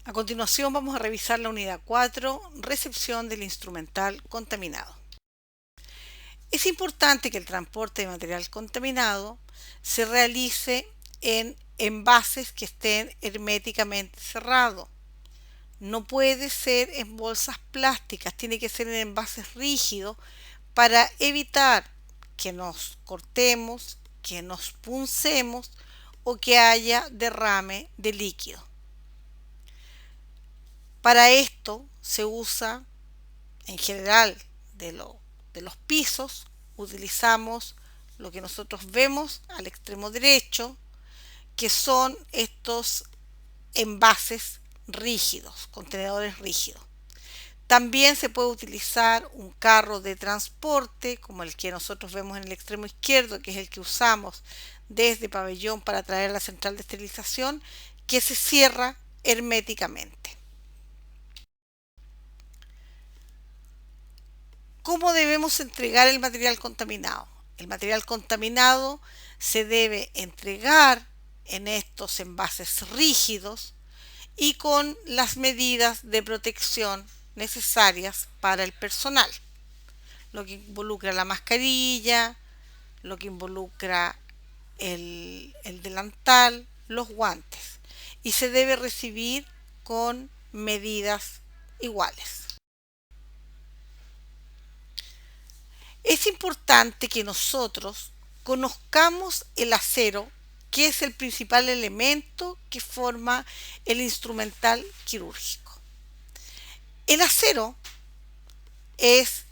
A continuación vamos a revisar la unidad 4, recepción del instrumental contaminado. Es importante que el transporte de material contaminado se realice en envases que estén herméticamente cerrados. No puede ser en bolsas plásticas, tiene que ser en envases rígidos para evitar que nos cortemos, que nos puncemos o que haya derrame de líquido. Para esto se usa en general de los pisos, utilizamos lo que nosotros vemos al extremo derecho, que son estos envases rígidos, contenedores rígidos. También se puede utilizar un carro de transporte, como el que nosotros vemos en el extremo izquierdo, que es el que usamos desde pabellón para traer a la central de esterilización, que se cierra herméticamente. ¿Cómo debemos entregar el material contaminado? El material contaminado se debe entregar en estos envases rígidos y con las medidas de protección necesarias para el personal, lo que involucra la mascarilla, lo que involucra el delantal, los guantes, y se debe recibir con medidas iguales. Es importante que nosotros conozcamos el acero, que es el principal elemento que forma el instrumental quirúrgico. El acero es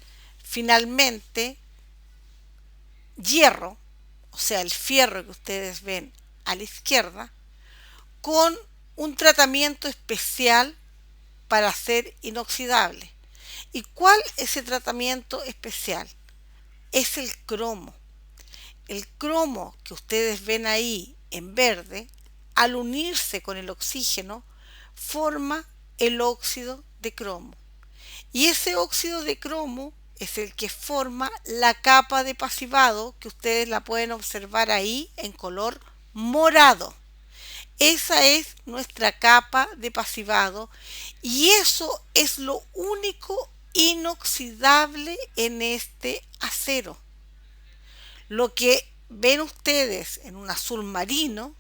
finalmente hierro, o sea, el fierro que ustedes ven a la izquierda, con un tratamiento especial para ser inoxidable. ¿Y cuál es ese tratamiento especial? Es el cromo. El cromo que ustedes ven ahí en verde, al unirse con el oxígeno, forma el óxido de cromo. Y ese óxido de cromo es el que forma la capa de pasivado que ustedes la pueden observar ahí en color morado. Esa es nuestra capa de pasivado y eso es lo único inoxidable en este acero. Lo que ven ustedes en un azul marino,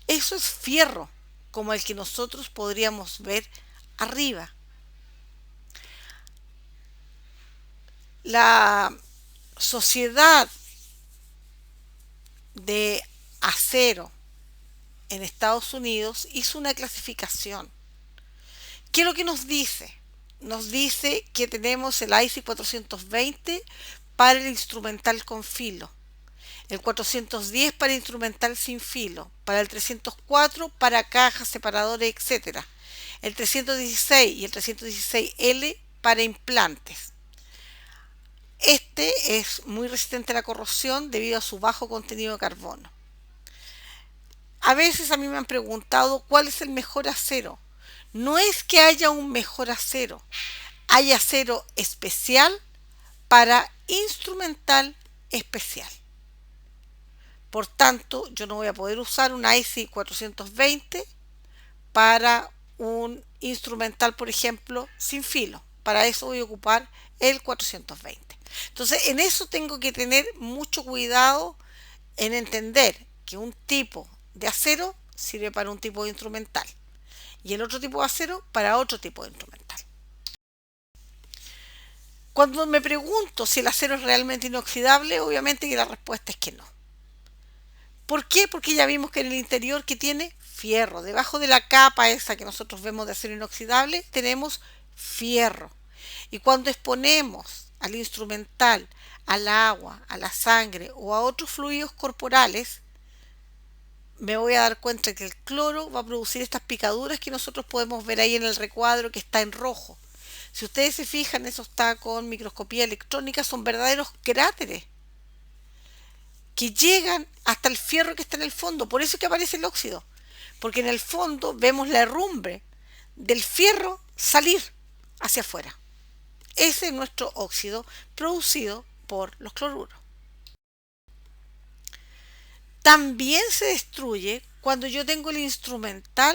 eso es fierro, como el que nosotros podríamos ver arriba. La Sociedad de Acero en Estados Unidos hizo una clasificación. ¿Qué es lo que nos dice? Nos dice que tenemos el IC 420 para el instrumental con filo, el 410 para instrumental sin filo, para el 304 para cajas, separadores, etc. El 316 y el 316L para implantes. Este es muy resistente a la corrosión debido a su bajo contenido de carbono. A veces a mí me han preguntado cuál es el mejor acero. No es que haya un mejor acero, hay acero especial para instrumental especial. Por tanto, yo no voy a poder usar un IC 420 para un instrumental, por ejemplo, sin filo. Para eso voy a ocupar el 420. Entonces, en eso tengo que tener mucho cuidado en entender que un tipo de acero sirve para un tipo de instrumental y el otro tipo de acero para otro tipo de instrumental. Cuando me pregunto si el acero es realmente inoxidable, obviamente que la respuesta es que no. ¿Por qué? Porque ya vimos que en el interior que tiene fierro, debajo de la capa esa que nosotros vemos de acero inoxidable, tenemos fierro. Y cuando exponemos al instrumental, al agua, a la sangre o a otros fluidos corporales, me voy a dar cuenta que el cloro va a producir estas picaduras que nosotros podemos ver ahí en el recuadro que está en rojo. Si ustedes se fijan, eso está con microscopía electrónica, son verdaderos cráteres que llegan hasta el fierro que está en el fondo. Por eso es que aparece el óxido, porque en el fondo vemos la herrumbre del fierro salir hacia afuera. Ese es nuestro óxido producido por los cloruros. También se destruye cuando yo tengo el instrumental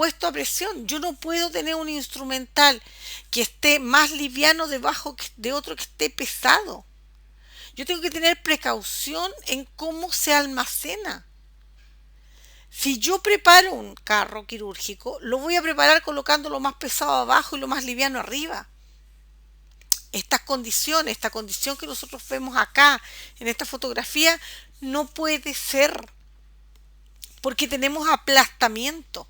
puesto a presión. Yo no puedo tener un instrumental que esté más liviano debajo de otro que esté pesado. Yo tengo que tener precaución en cómo se almacena. Si yo preparo un carro quirúrgico, lo voy a preparar colocando lo más pesado abajo y lo más liviano arriba. Estas condiciones, esta condición que nosotros vemos acá en esta fotografía, no puede ser, porque tenemos aplastamiento.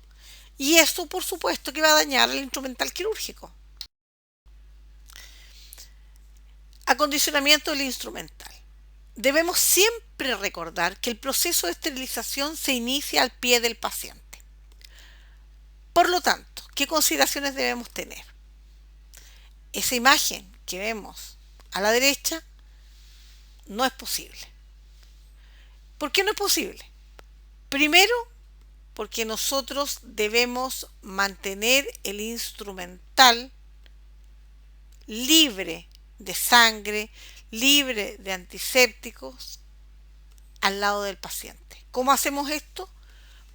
Y eso, por supuesto, que va a dañar el instrumental quirúrgico. Acondicionamiento del instrumental. Debemos siempre recordar que el proceso de esterilización se inicia al pie del paciente. Por lo tanto, ¿qué consideraciones debemos tener? Esa imagen que vemos a la derecha no es posible. ¿Por qué no es posible? Primero, porque nosotros debemos mantener el instrumental libre de sangre, libre de antisépticos al lado del paciente. ¿Cómo hacemos esto?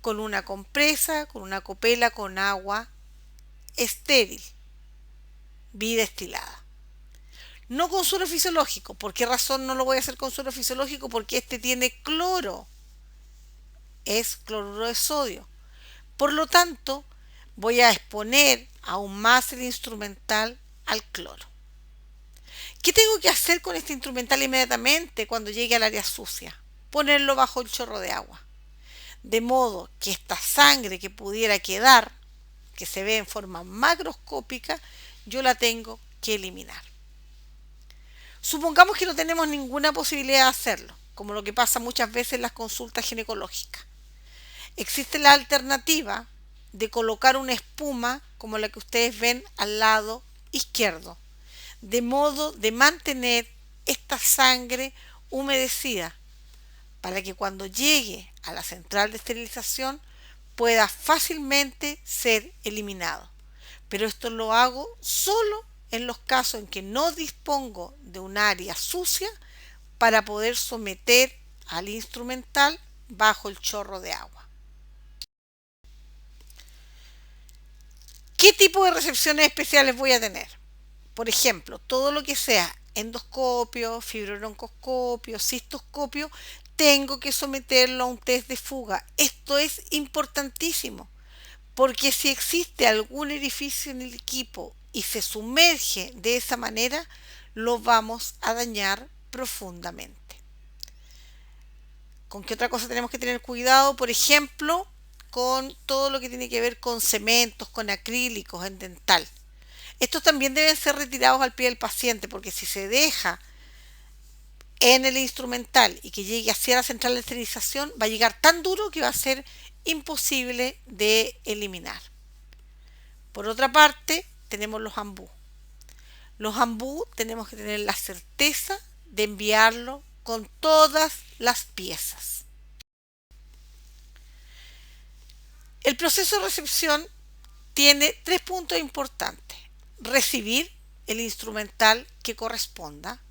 Con una compresa, con una copela con agua estéril, bidestilada. No con suero fisiológico. ¿Por qué razón no lo voy a hacer con suero fisiológico? Porque este tiene cloro. Es cloruro de sodio. Por lo tanto, voy a exponer aún más el instrumental al cloro. ¿Qué tengo que hacer con este instrumental inmediatamente cuando llegue al área sucia? Ponerlo bajo el chorro de agua. De modo que esta sangre que pudiera quedar, que se ve en forma macroscópica, yo la tengo que eliminar. Supongamos que no tenemos ninguna posibilidad de hacerlo, como lo que pasa muchas veces en las consultas ginecológicas. Existe la alternativa de colocar una espuma como la que ustedes ven al lado izquierdo, de modo de mantener esta sangre humedecida para que cuando llegue a la central de esterilización pueda fácilmente ser eliminado. Pero esto lo hago solo en los casos en que no dispongo de un área sucia para poder someter al instrumental bajo el chorro de agua. ¿Qué tipo de recepciones especiales voy a tener? Por ejemplo, todo lo que sea endoscopio, fibrobroncoscopio, cistoscopio, tengo que someterlo a un test de fuga. Esto es importantísimo, porque si existe algún orificio en el equipo y se sumerge de esa manera, lo vamos a dañar profundamente. ¿Con qué otra cosa tenemos que tener cuidado? Por ejemplo, con todo lo que tiene que ver con cementos, con acrílicos en dental. Estos también deben ser retirados al pie del paciente, porque si se deja en el instrumental y que llegue hacia la central de esterilización, va a llegar tan duro que va a ser imposible de eliminar. Por otra parte, tenemos los ambú. Los ambú tenemos que tener la certeza de enviarlo con todas las piezas. El proceso de recepción tiene 3 puntos importantes. Recibir el instrumental que corresponda,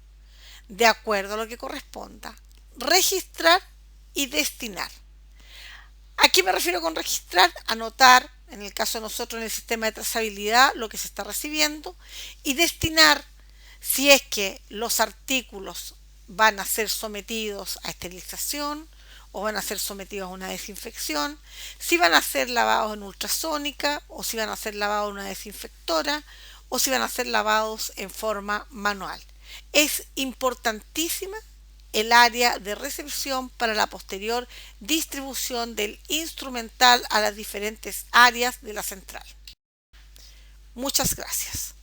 de acuerdo a lo que corresponda, registrar y destinar. ¿A qué me refiero con registrar? Anotar, en el caso de nosotros en el sistema de trazabilidad, lo que se está recibiendo, y destinar si es que los artículos van a ser sometidos a esterilización o van a ser sometidos a una desinfección, si van a ser lavados en ultrasónica o si van a ser lavados en una desinfectora o si van a ser lavados en forma manual. Es importantísima el área de recepción para la posterior distribución del instrumental a las diferentes áreas de la central. Muchas gracias.